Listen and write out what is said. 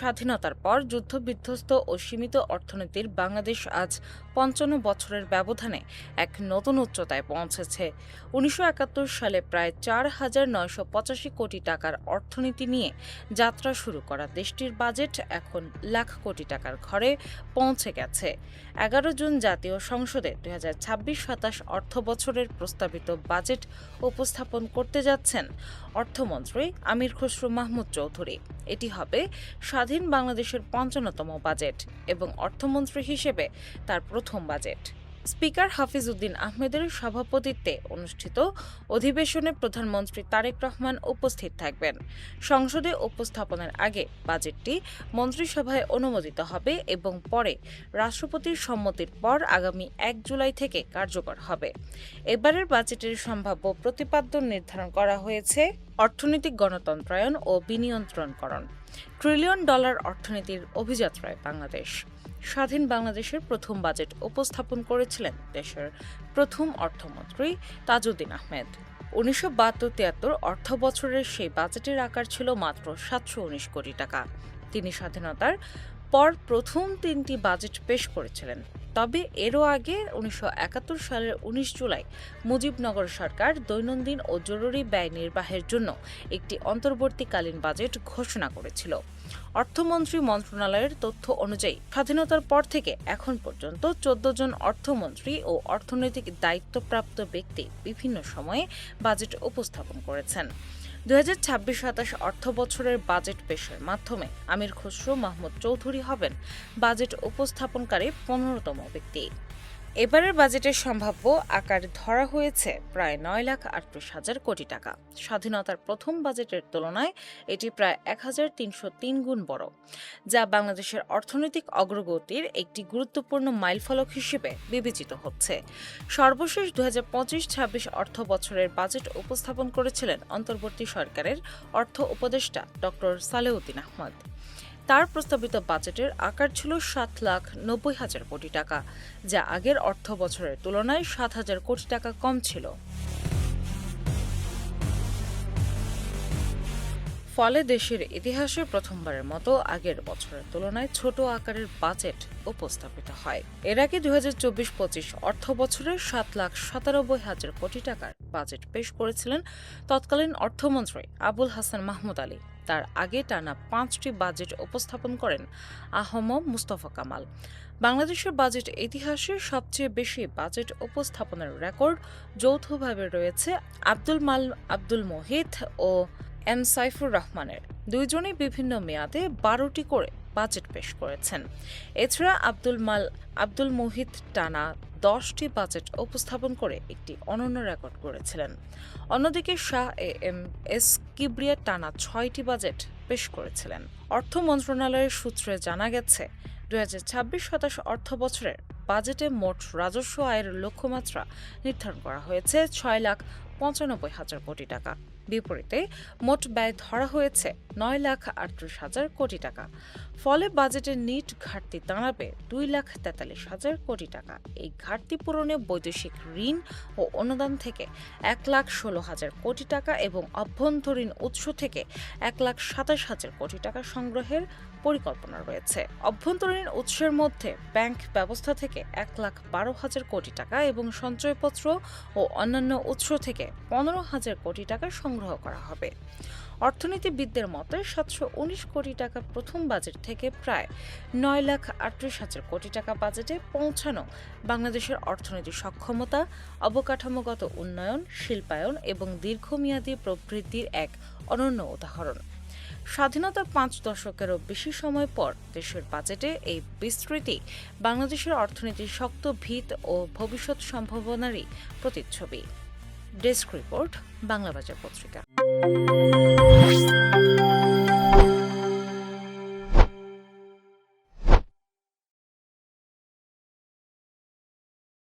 স্বাধীনতার পর যুদ্ধবিধ্বস্ত ও সীমিত অর্থনীতির বাংলাদেশ আজ ৫৫ বছরের ব্যবধানে এক নতুন উচ্চতায় পৌঁছেছে। ১৯৭১ সালে প্রায় ৪,৯৮৫ কোটি টাকার অর্থনীতি নিয়ে যাত্রা শুরু করা দেশটির বাজেট এখন লাখ কোটি টাকার ঘরে পৌঁছে গেছে। ১১ জুন জাতীয় সংসদে ২০২৬-২৭ অর্থবছরের প্রস্তাবিত বাজেট উপস্থাপন করতে যাচ্ছেন অর্থমন্ত্রী আমির খসরু মাহমুদ চৌধুরী। এটি হবে স্বাধীন বাংলাদেশের ৫৫তম বাজেট এবং অর্থমন্ত্রী হিসেবে তার প্রথম বাজেট। স্পিকার হাফিজ উদ্দিন আহমেদের সভাপতিত্বে অনুষ্ঠিত অধিবেশনে প্রধানমন্ত্রী তারেক রহমান উপস্থিত থাকবেন। সংসদে উপস্থাপনের আগে বাজেটটি মন্ত্রিসভায় অনুমোদিত হবে এবং পরে রাষ্ট্রপতির সম্মতির পর আগামী ১ জুলাই থেকে কার্যকর হবে। এবারের বাজেটের সম্ভাব্য প্রতিপাদ্য নির্ধারণ করা হয়েছে অর্থনৈতিক গণতন্ত্রায়ন ও বিনিয়ন্ত্রণকরণ। ট্রিলিয়ন ডলার অর্থনীতির অভিযাত্রায় বাংলাদেশ। স্বাধীন বাংলাদেশের প্রথম বাজেট উপস্থাপন করেছিলেন দেশের প্রথম অর্থমন্ত্রী তাজউদ্দিন আহমেদ। ১৯৭২-৭৩ অর্থ বছরের সেই বাজেটের আকার ছিল মাত্র ৭১৯ কোটি টাকা। তিনি স্বাধীনতার পর প্রথম ৩টি বাজেট পেশ করেছিলেন। তবে এরও আগে ১৯৭১ সালের ১৯ জুলাই মুজিবনগর সরকার দৈনন্দিন ও জরুরি ব্যয় নির্বাহের জন্য একটি অন্তর্বর্তীকালীন বাজেট ঘোষণা করেছিল। অর্থমন্ত্রী মন্ত্রণালয়ের তথ্য অনুযায়ী স্বাধীনতার পর থেকে এখন পর্যন্ত ১৪ জন অর্থমন্ত্রী ও অর্থনৈতিক দায়িত্বপ্রাপ্ত ব্যক্তি বিভিন্ন সময়ে বাজেট উপস্থাপন করেছেন। ২০২৬-২৭ অর্থ বছরের বাজেট পেশের মাধ্যমে আমির খসরু মাহমুদ চৌধুরী হবেন বাজেট উপস্থাপনকারী ১৫তম ব্যক্তি। এবারের বাজেটের সম্ভাব্য আকার ধরা হয়েছে প্রায় ৯,৩৮,০০০ কোটি টাকা। স্বাধীনতার প্রথম বাজেটের তুলনায় এটি প্রায় ১,৩০৩ গুণ বড়, যা বাংলাদেশের অর্থনৈতিক অগ্রগতির একটি গুরুত্বপূর্ণ মাইলফলক হিসেবে বিবেচিত হচ্ছে। সর্বশেষ ২০২৫-২৬ অর্থ বছরের বাজেট উপস্থাপন করেছিলেন অন্তর্বর্তী সরকারের অর্থ উপদেষ্টা ড. সালেউদ্দিন আহমেদ। তার প্রস্তাবিত বাজেটের আকার ছিল ৭,৯০,০০০ কোটি টাকা, যা আগের অর্থ বছরের তুলনায় ৭,০০০ কোটি টাকা কম ছিল। ফলে দেশের ইতিহাসে প্রথমবারের মতো আগের বছরের তুলনায় ছোট আকারের বাজেট উপস্থাপিত হয়। এর আগে ২০২৪-২৫ অর্থ বছরে ৭,৯৭,০০০ কোটি টাকার বাজেট পেশ করেছিলেন তৎকালীন অর্থমন্ত্রী আবুল হাসান মাহমুদ আলী। তার আগে টানা ৫টি বাজেট উপস্থাপন করেন আহম মুস্তফা কামাল। বাংলাদেশের বাজেট ইতিহাসে সবচেয়ে বেশি বাজেট উপস্থাপনের রেকর্ড যৌথভাবে রয়েছে আব্দুল মহিত ও এম সাইফুর রহমানের। দুইজনই বিভিন্ন মেয়াদে ১২টি করে বাজেট পেশ করেছেন। এছাড়া আব্দুল মহিত টানা ১০টি বাজেট উপস্থাপন করে একটি অনন্য রেকর্ড করেছিলেন। অন্যদিকে শাহ এম এস কিবরিয়া টানা ৬টি বাজেট পেশ করেছিলেন। অর্থ মন্ত্রণালয়ের সূত্রে জানা গেছে ২০২৬-২৭ অর্থ বছরের বাজেটে মোট রাজস্ব আয়ের লক্ষ্যমাত্রা নির্ধারণ করা হয়েছে ৬,৯৫,০০০ কোটি টাকা। বিপরীতে মোট ব্যয় ধরা হয়েছে ৯,৩৮,০০০ কোটি টাকা। ফলে বাজেটের নিট ঘাটতি দাঁড়াবে ২,৪৩,০০০ কোটি টাকা। এই ঘাটতি পূরণে বৈদেশিক ঋণ ও অনুদান থেকে ১,১৬,০০০ কোটি টাকা এবং অভ্যন্তরীণ উৎস থেকে ১,২৭,০০০ কোটি টাকা সংগ্রহের পরিকল্পনা রয়েছে। অভ্যন্তরীণ উৎসের মধ্যে ব্যাংক ব্যবস্থা থেকে ১,১২,০০০ কোটি টাকা এবং সঞ্চয়পত্র ও অন্যান্য উৎস থেকে ১৫,০০০ কোটি টাকা সংগ্রহ করা হবে। অর্থনীতিবিদদের মতে ৭১৯ কোটি টাকা প্রথম বাজেট থেকে প্রায় ৯,৩৮,০০০ কোটি টাকা বাজেটে পৌঁছানো বাংলাদেশের অর্থনৈতিক সক্ষমতা, অবকাঠামোগত উন্নয়ন, শিল্পায়ন এবং দীর্ঘমেয়াদী প্রবৃদ্ধির এক অনন্য উদাহরণ। স্বাধীনতার ৫ দশকেরও বেশি সময় পর দেশের বাজেটে এই বিস্তৃতি বাংলাদেশের অর্থনীতির শক্ত ভিত ও ভবিষ্যৎ সম্ভাবনারই প্রতিচ্ছবি। ডেস্ক রিপোর্ট, বাংলাবাজার পত্রিকা।